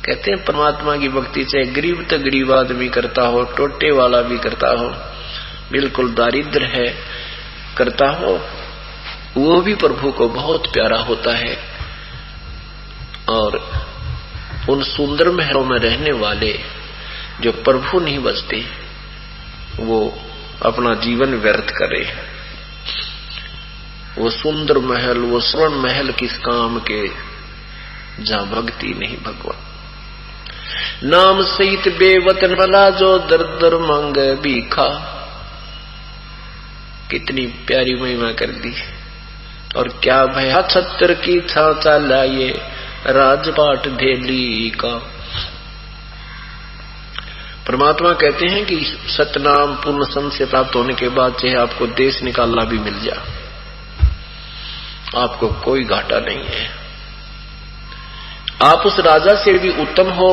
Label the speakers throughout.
Speaker 1: कहते हैं परमात्मा की भक्ति चाहे गरीब तो गरीब आदमी करता हो, टोटे वाला भी करता हो, बिल्कुल दारिद्र है करता हो, वो भी प्रभु को बहुत प्यारा होता है। और उन सुंदर महलों में रहने वाले जो प्रभु नहीं बचते वो अपना जीवन व्यर्थ करे। वो सुंदर महल, वो स्वर्ण महल किस काम के जहां भक्ति नहीं भगवान। नाम सहित बेवतन भला जो दर दर मांगे भीखा। कितनी प्यारी महिमा कर दी। और क्या भया छत्र की छाचा लाए राजपाट धेली का। परमात्मा कहते हैं कि सतनाम पूर्ण संत से प्राप्त होने के बाद चाहे आपको देश निकालना भी मिल जाए, आपको कोई घाटा नहीं है। आप उस राजा से भी उत्तम हो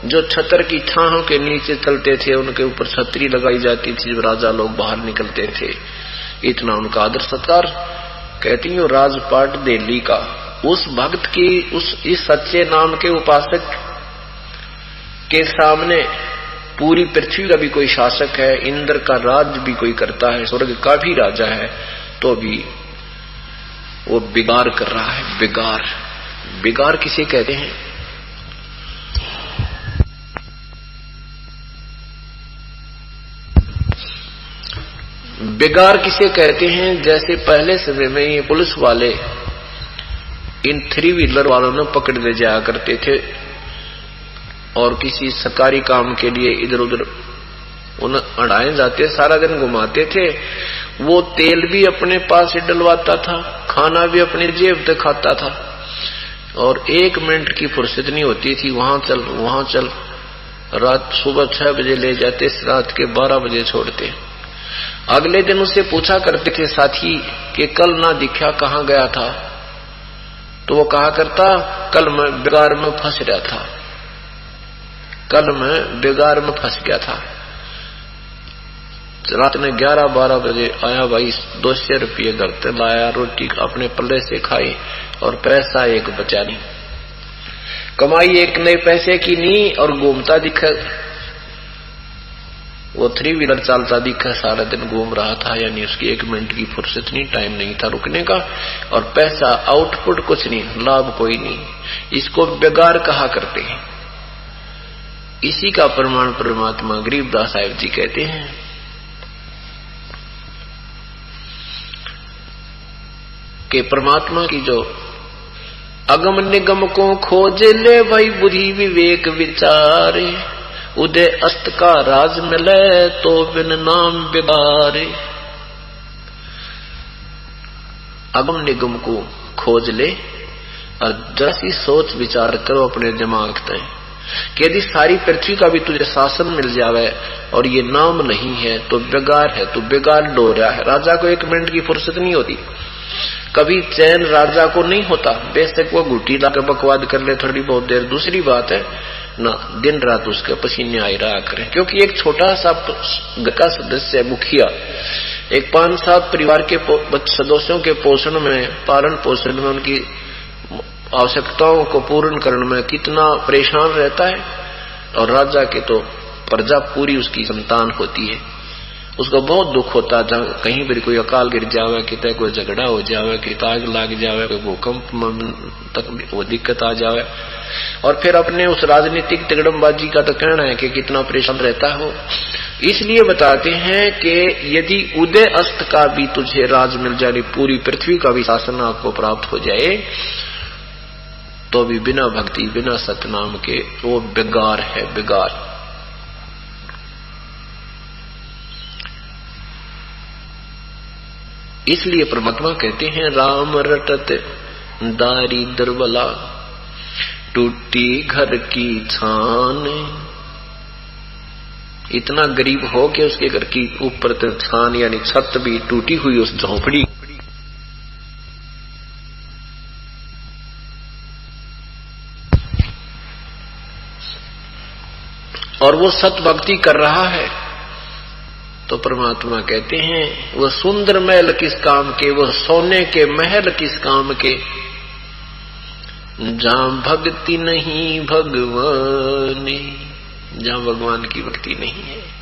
Speaker 1: जो छतर की छाहों के नीचे चलते थे, उनके ऊपर छतरी लगाई जाती थी जब राजा लोग बाहर निकलते थे, इतना उनका आदर सत्कार। कहती हूँ राजपाट दिल्ली का उस भक्त की, इस सच्चे नाम के उपासक के सामने पूरी पृथ्वी का भी कोई शासक है, इंद्र का राज भी कोई करता है, स्वर्ग का भी राजा है, तो भी वो बिगाड़ कर रहा है। बिगाड़, बिगाड़ किसे कहते हैं? बिगाड़ किसे कहते हैं? जैसे पहले समय में ये पुलिस वाले इन 3 व्हीलर वालों ने पकड़ ले जाया करते थे और किसी सरकारी काम के लिए इधर उधर उन्हें अड़ाए जाते, सारा दिन घुमाते थे। वो तेल भी अपने पास ही डलवाता था, खाना भी अपनी जेब से खाता था, और 1 मिनट की फुर्सत नहीं होती थी। वहां चल वहां चल, रात सुबह 6 बजे ले जाते, रात के 12 बजे छोड़ते। अगले दिन उससे पूछा करते थे साथी कि कल ना दिखा, कहाँ गया था? तो वो कहा करता कल मैं बिगाड़ में फंस गया था, कल मैं बिगाड़ में फंस गया था। रात में 11-12 बजे आया भाई, 200 रुपये घर से लाया, रोटी अपने पल्ले से खाई और पैसा एक बचा नहीं। कमाई एक नए पैसे की नहीं, और घूमता दिखा, वो 3 व्हीलर चालता दिखा, सारा दिन घूम रहा था, यानी उसकी 1 मिनट की फुर्सत नहीं, टाइम नहीं था रुकने का, और पैसा आउटपुट कुछ नहीं, लाभ कोई नहीं। इसको बेगार कहा करते हैं। इसी का प्रमाण परमात्मा गरीबदास साहिब जी कहते हैं कि परमात्मा की जो अगम निगम को खोज ले भाई बुद्धि विवेक विचारे, उदय अस्त का राज मिले तो बिन नाम बिगारे। अगम निगम को खोज ले और जैसी सोच विचार करो अपने दिमाग तय कि यदि सारी पृथ्वी का भी तुझे शासन मिल जावे और ये नाम नहीं है तो बेगार है, तो बेगार डो रहा है। राजा को 1 मिनट की फुर्सत नहीं होती, कभी चैन राजा को नहीं होता, बेशक वो घुटी लाकर बकवाद कर ले थोड़ी बहुत देर, दूसरी बात है ना, दिन रात उसके पसीने आई रहा करें। क्योंकि एक छोटा सा का सदस्य मुखिया एक 5-7 परिवार के सदस्यों के पोषण में, पालन पोषण में, उनकी आवश्यकताओं को पूर्ण करने में कितना परेशान रहता है, और राजा के तो प्रजा पूरी उसकी संतान होती है, उसको बहुत दुख होता है। जहाँ कहीं पर कोई अकाल गिर जावे, कितने कोई झगड़ा हो जावे, कि आग लग जावे, कोई भूकंप तक वो दिक्कत आ जावे, और फिर अपने उस राजनीतिक तिगड़मबाजी का तो कहना है कि कितना परेशान रहता हो। इसलिए बताते हैं कि यदि उदय अस्त का भी तुझे राज मिल जाए, पूरी पृथ्वी का भी शासन आपको प्राप्त हो जाए, तो भी बिना भक्ति बिना सतनाम के वो बेगार है, बेगार। इसलिए परमात्मा कहते हैं राम रटत दारिद्र बला, टूटी घर की छान। इतना गरीब हो कि उसके घर की ऊपर तो छान यानी छत भी टूटी हुई, उस झोंपड़ी। और वो सत भक्ति कर रहा है, तो परमात्मा कहते हैं वो सुंदर महल किस काम के, वो सोने के महल किस काम के। जहाँ भक्ति नहीं भगवान, जहाँ भगवान की भक्ति नहीं है